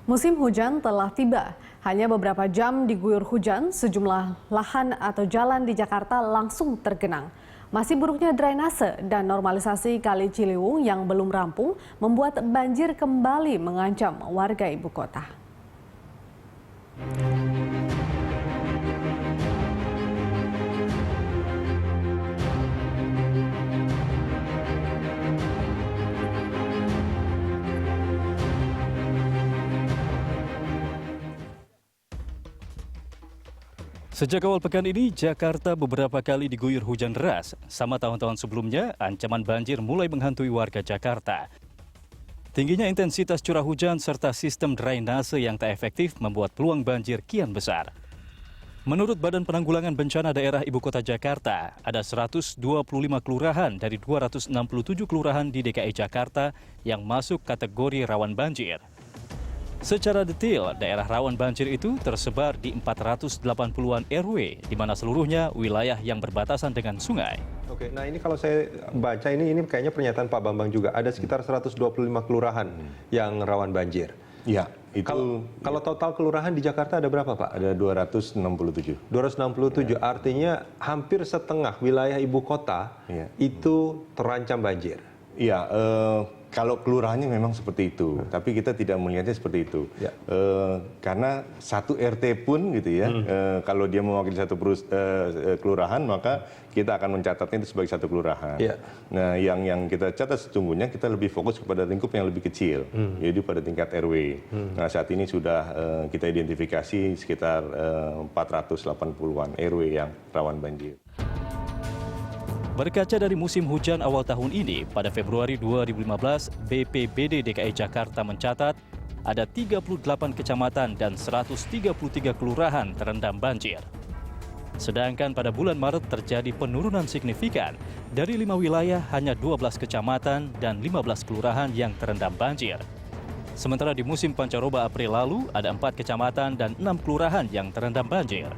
Musim hujan telah tiba. Hanya beberapa jam diguyur hujan, sejumlah lahan atau jalan di Jakarta langsung tergenang. Masih buruknya drainase dan normalisasi Kali Ciliwung yang belum rampung membuat banjir kembali mengancam warga ibu kota. Sejak awal pekan ini, Jakarta beberapa kali diguyur hujan deras. Sama tahun-tahun sebelumnya, ancaman banjir mulai menghantui warga Jakarta. Tingginya intensitas curah hujan serta sistem drainase yang tak efektif membuat peluang banjir kian besar. Menurut Badan Penanggulangan Bencana Daerah Ibu Kota Jakarta, ada 125 kelurahan dari 267 kelurahan di DKI Jakarta yang masuk kategori rawan banjir. Secara detail, daerah rawan banjir itu tersebar di 480-an RW, di mana seluruhnya wilayah yang berbatasan dengan sungai. Oke, nah ini kalau saya baca ini kayaknya pernyataan Pak Bambang juga, ada sekitar 125 kelurahan yang rawan banjir. Iya, itu. Kalau total kelurahan di Jakarta ada berapa, Pak? Ada 267. 267, artinya hampir setengah wilayah ibu kota itu terancam banjir. Iya, kalau kelurahannya memang seperti itu, tapi kita tidak melihatnya seperti itu. Ya. Karena satu RT pun gitu ya, kalau dia mewakili satu kelurahan, maka kita akan mencatatnya itu sebagai satu kelurahan. Ya. Nah, yang kita catat sesungguhnya kita lebih fokus kepada lingkup yang lebih kecil, yaitu pada tingkat RW. Nah, saat ini sudah kita identifikasi sekitar 480-an RW yang rawan banjir. Berkaca dari musim hujan awal tahun ini, pada Februari 2015, BPBD DKI Jakarta mencatat ada 38 kecamatan dan 133 kelurahan terendam banjir. Sedangkan pada bulan Maret terjadi penurunan signifikan, dari 5 wilayah hanya 12 kecamatan dan 15 kelurahan yang terendam banjir. Sementara di musim pancaroba April lalu, ada 4 kecamatan dan 6 kelurahan yang terendam banjir.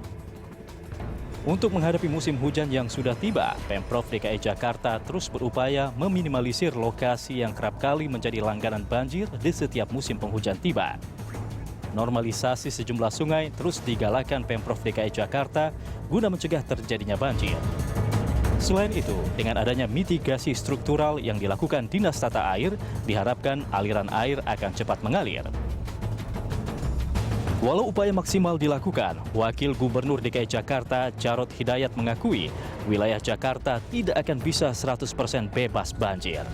Untuk menghadapi musim hujan yang sudah tiba, Pemprov DKI Jakarta terus berupaya meminimalisir lokasi yang kerap kali menjadi langganan banjir di setiap musim penghujan tiba. Normalisasi sejumlah sungai terus digalakan Pemprov DKI Jakarta guna mencegah terjadinya banjir. Selain itu, dengan adanya mitigasi struktural yang dilakukan Dinas Tata Air, diharapkan aliran air akan cepat mengalir. Walau upaya maksimal dilakukan, Wakil Gubernur DKI Jakarta Jarod Hidayat mengakui wilayah Jakarta tidak akan bisa 100% bebas banjir.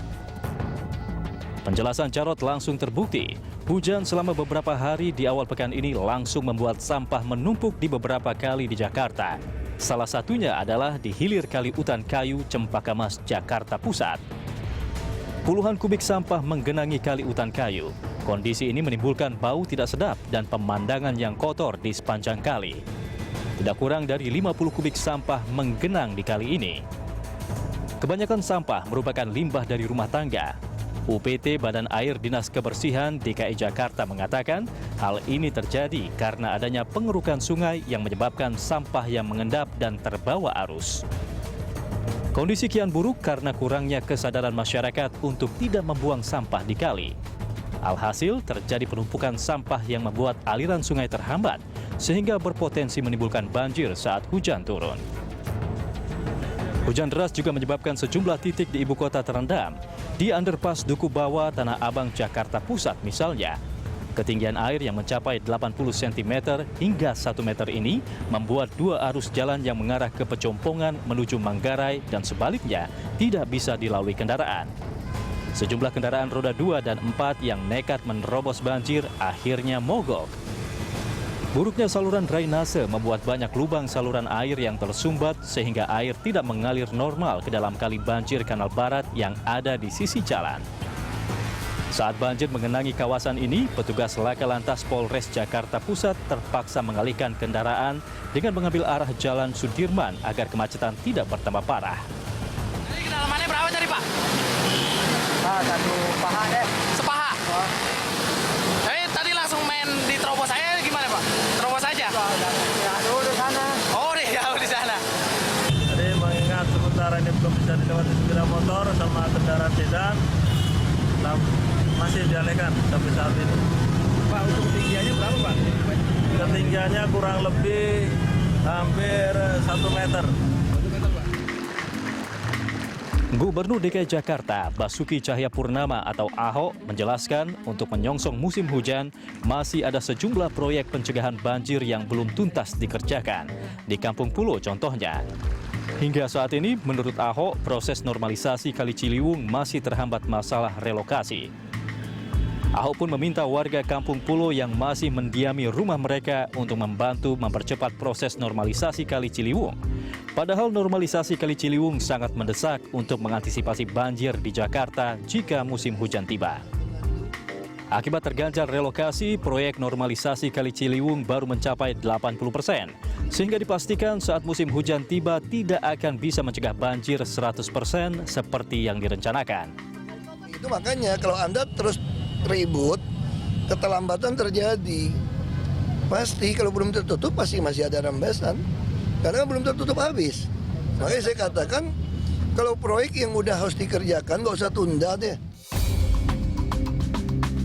Penjelasan Jarod langsung terbukti. Hujan selama beberapa hari di awal pekan ini langsung membuat sampah menumpuk di beberapa kali di Jakarta. Salah satunya adalah di hilir Kali Utan Kayu, Cempaka Mas, Jakarta Pusat. Puluhan kubik sampah menggenangi Kali Utan Kayu. Kondisi ini menimbulkan bau tidak sedap dan pemandangan yang kotor di sepanjang kali. Tidak kurang dari 50 kubik sampah menggenang di kali ini. Kebanyakan sampah merupakan limbah dari rumah tangga. UPT Badan Air Dinas Kebersihan DKI Jakarta mengatakan hal ini terjadi karena adanya pengerukan sungai yang menyebabkan sampah yang mengendap dan terbawa arus. Kondisi kian buruk karena kurangnya kesadaran masyarakat untuk tidak membuang sampah di kali. Alhasil terjadi penumpukan sampah yang membuat aliran sungai terhambat sehingga berpotensi menimbulkan banjir saat hujan turun. Hujan deras juga menyebabkan sejumlah titik di ibu kota terendam. Di underpass Duku Bawah, Tanah Abang, Jakarta Pusat misalnya, ketinggian air yang mencapai 80 cm hingga 1 meter ini membuat dua arus jalan yang mengarah ke Pecompongan menuju Manggarai dan sebaliknya tidak bisa dilalui kendaraan. Sejumlah kendaraan roda 2 dan 4 yang nekat menerobos banjir akhirnya mogok. Buruknya saluran drainase membuat banyak lubang saluran air yang tersumbat sehingga air tidak mengalir normal ke dalam kali banjir Kanal Barat yang ada di sisi jalan. Saat banjir mengenangi kawasan ini, petugas Laka Lantas Polres Jakarta Pusat terpaksa mengalihkan kendaraan dengan mengambil arah Jalan Sudirman agar kemacetan tidak bertambah parah. Ini kedalamannya berapa tadi, Pak? Satu paha deh. Sepaha? Tadi langsung main diterobos saya gimana, Pak? Terobos saja? Ya dulu di sana. Oh, deh, jauh di sana. Jadi mengingat sementara ini belum bisa dilewati sepeda motor sama kendaraan sedan, masih dialihkan sampai saat ini. Pak, untuk ketinggiannya berapa Pak? Ketinggiannya kurang lebih hampir 1 meter. Gubernur DKI Jakarta Basuki Cahayapurnama atau Ahok menjelaskan untuk menyongsong musim hujan masih ada sejumlah proyek pencegahan banjir yang belum tuntas dikerjakan. Di Kampung Pulo contohnya. Hingga saat ini menurut Ahok proses normalisasi Kali Ciliwung masih terhambat masalah relokasi. Ahok pun meminta warga Kampung Pulo yang masih mendiami rumah mereka untuk membantu mempercepat proses normalisasi Kali Ciliwung. Padahal normalisasi Kali Ciliwung sangat mendesak untuk mengantisipasi banjir di Jakarta jika musim hujan tiba. Akibat terganjal relokasi, proyek normalisasi Kali Ciliwung baru mencapai 80%, sehingga dipastikan saat musim hujan tiba tidak akan bisa mencegah banjir 100% seperti yang direncanakan. Itu makanya kalau Anda terus ribut, keterlambatan terjadi. Pasti kalau belum tertutup pasti masih ada rembesan. Karena belum tertutup habis. Makanya saya katakan kalau proyek yang udah harus dikerjakan nggak usah tunda deh.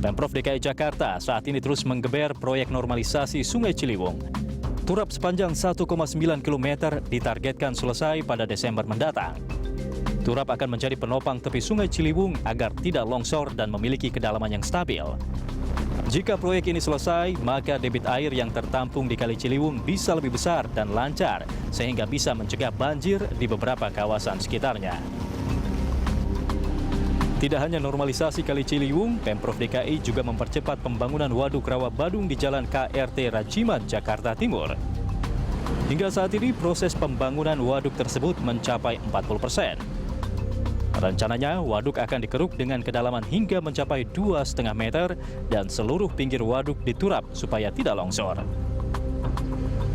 Pemprov DKI Jakarta saat ini terus menggeber proyek normalisasi Sungai Ciliwung. Turap sepanjang 1,9 km ditargetkan selesai pada Desember mendatang. Turap akan menjadi penopang tepi Sungai Ciliwung agar tidak longsor dan memiliki kedalaman yang stabil. Jika proyek ini selesai, maka debit air yang tertampung di Kali Ciliwung bisa lebih besar dan lancar, sehingga bisa mencegah banjir di beberapa kawasan sekitarnya. Tidak hanya normalisasi Kali Ciliwung, Pemprov DKI juga mempercepat pembangunan Waduk Rawa Badung di Jalan KRT Rajiman, Jakarta Timur. Hingga saat ini, proses pembangunan waduk tersebut mencapai 40%. Rencananya, waduk akan dikeruk dengan kedalaman hingga mencapai 2,5 meter dan seluruh pinggir waduk diturap supaya tidak longsor.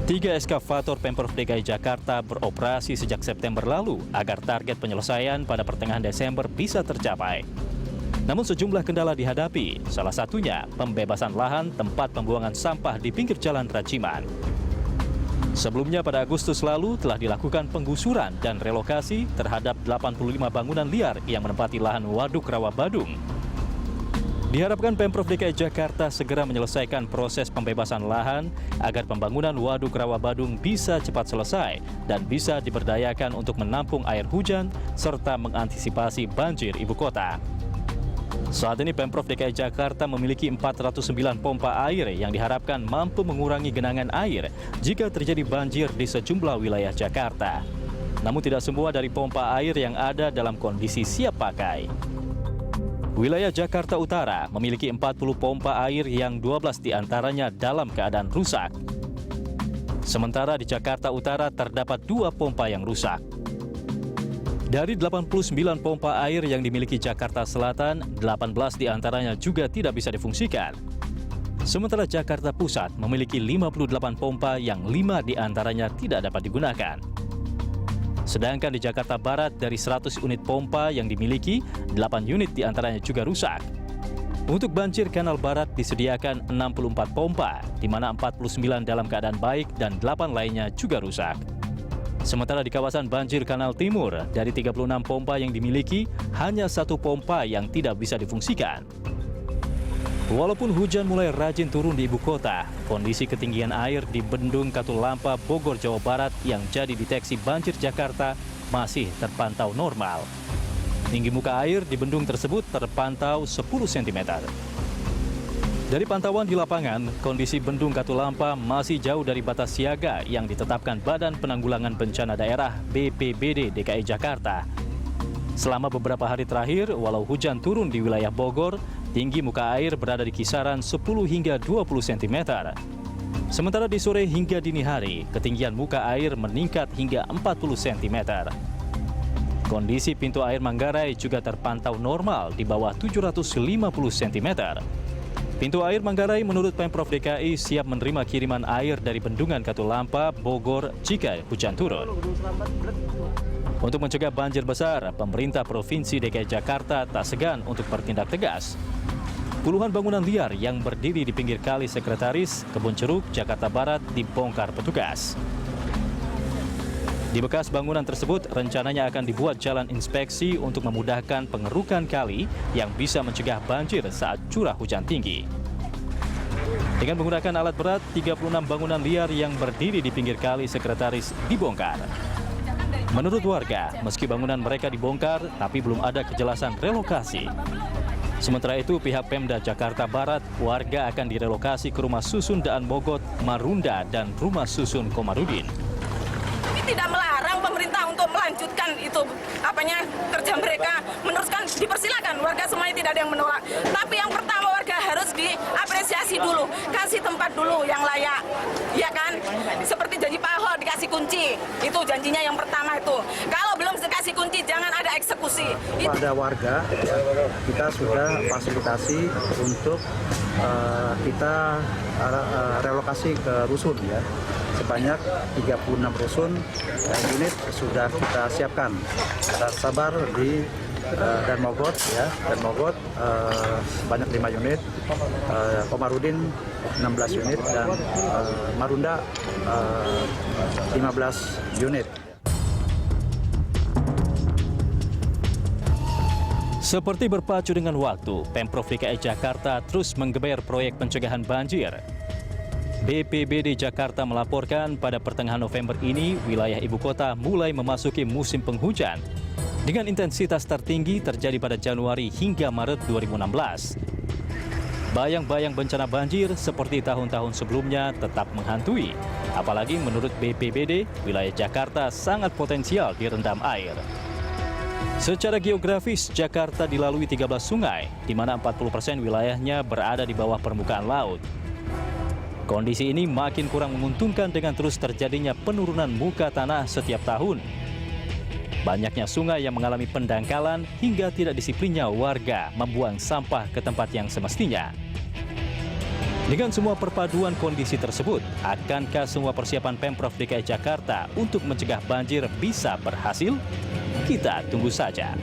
3 eskavator Pemprov DKI Jakarta beroperasi sejak September lalu agar target penyelesaian pada pertengahan Desember bisa tercapai. Namun sejumlah kendala dihadapi, salah satunya pembebasan lahan tempat pembuangan sampah di pinggir jalan Rajiman. Sebelumnya pada Agustus lalu telah dilakukan penggusuran dan relokasi terhadap 85 bangunan liar yang menempati lahan Waduk Rawa Badung. Diharapkan Pemprov DKI Jakarta segera menyelesaikan proses pembebasan lahan agar pembangunan Waduk Rawa Badung bisa cepat selesai dan bisa diberdayakan untuk menampung air hujan serta mengantisipasi banjir ibu kota. Saat ini Pemprov DKI Jakarta memiliki 409 pompa air yang diharapkan mampu mengurangi genangan air jika terjadi banjir di sejumlah wilayah Jakarta. Namun tidak semua dari pompa air yang ada dalam kondisi siap pakai. Wilayah Jakarta Utara memiliki 40 pompa air yang 12 diantaranya dalam keadaan rusak. Sementara di Jakarta Utara terdapat 2 pompa yang rusak. Dari 89 pompa air yang dimiliki Jakarta Selatan, 18 diantaranya juga tidak bisa difungsikan. Sementara Jakarta Pusat memiliki 58 pompa yang 5 diantaranya tidak dapat digunakan. Sedangkan di Jakarta Barat dari 100 unit pompa yang dimiliki, 8 unit diantaranya juga rusak. Untuk banjir Kanal Barat disediakan 64 pompa, di mana 49 dalam keadaan baik dan 8 lainnya juga rusak. Sementara di kawasan banjir Kanal Timur, dari 36 pompa yang dimiliki, hanya 1 pompa yang tidak bisa difungsikan. Walaupun hujan mulai rajin turun di ibu kota, kondisi ketinggian air di Bendung Katulampa, Bogor, Jawa Barat yang jadi deteksi banjir Jakarta masih terpantau normal. Tinggi muka air di bendung tersebut terpantau 10 cm. Dari pantauan di lapangan, kondisi Bendung Katulampa masih jauh dari batas siaga yang ditetapkan Badan Penanggulangan Bencana Daerah BPBD DKI Jakarta. Selama beberapa hari terakhir, walau hujan turun di wilayah Bogor, tinggi muka air berada di kisaran 10 hingga 20 cm. Sementara di sore hingga dini hari, ketinggian muka air meningkat hingga 40 cm. Kondisi pintu air Manggarai juga terpantau normal di bawah 750 cm. Pintu air Manggarai menurut Pemprov DKI siap menerima kiriman air dari Bendungan Katulampa, Bogor jika hujan turun. Untuk mencegah banjir besar, pemerintah Provinsi DKI Jakarta tak segan untuk bertindak tegas. Puluhan bangunan liar yang berdiri di pinggir kali Sekretaris, Kebun Ceruk, Jakarta Barat dibongkar petugas. Di bekas bangunan tersebut, rencananya akan dibuat jalan inspeksi untuk memudahkan pengerukan kali yang bisa mencegah banjir saat curah hujan tinggi. Dengan menggunakan alat berat, 36 bangunan liar yang berdiri di pinggir kali Sekretaris dibongkar. Menurut warga, meski bangunan mereka dibongkar, tapi belum ada kejelasan relokasi. Sementara itu, pihak Pemda Jakarta Barat, warga akan direlokasi ke Rumah Susun Daan Mogot, Marunda, dan Rumah Susun Komarudin. Ini tidak melarang pemerintah untuk melanjutkan itu kerja mereka, meneruskan, dipersilakan, warga semuanya tidak ada yang menolak. Tapi yang pertama warga harus diapresiasi dulu, kasih tempat dulu yang layak, ya kan? Seperti janji Pak Ahok dikasih kunci, itu janjinya yang pertama itu. Kalau belum dikasih kunci, jangan ada eksekusi. Pada warga, kita sudah fasilitasi untuk kita relokasi ke rusun ya. Sebanyak 36 rusun unit sudah kita siapkan. Kita sabar di Dan Mogot ya, Dan Mogot sebanyak 5 unit, Komarudin 16 unit dan Marunda 15 unit. Seperti berpacu dengan waktu, Pemprov DKI Jakarta terus menggeber proyek pencegahan banjir. BPBD Jakarta melaporkan pada pertengahan November ini, wilayah ibu kota mulai memasuki musim penghujan dengan intensitas tertinggi terjadi pada Januari hingga Maret 2016. Bayang-bayang bencana banjir seperti tahun-tahun sebelumnya tetap menghantui. Apalagi menurut BPBD, wilayah Jakarta sangat potensial direndam air. Secara geografis, Jakarta dilalui 13 sungai, di mana 40% wilayahnya berada di bawah permukaan laut. Kondisi ini makin kurang menguntungkan dengan terus terjadinya penurunan muka tanah setiap tahun. Banyaknya sungai yang mengalami pendangkalan hingga tidak disiplinnya warga membuang sampah ke tempat yang semestinya. Dengan semua perpaduan kondisi tersebut, akankah semua persiapan Pemprov DKI Jakarta untuk mencegah banjir bisa berhasil? Kita tunggu saja.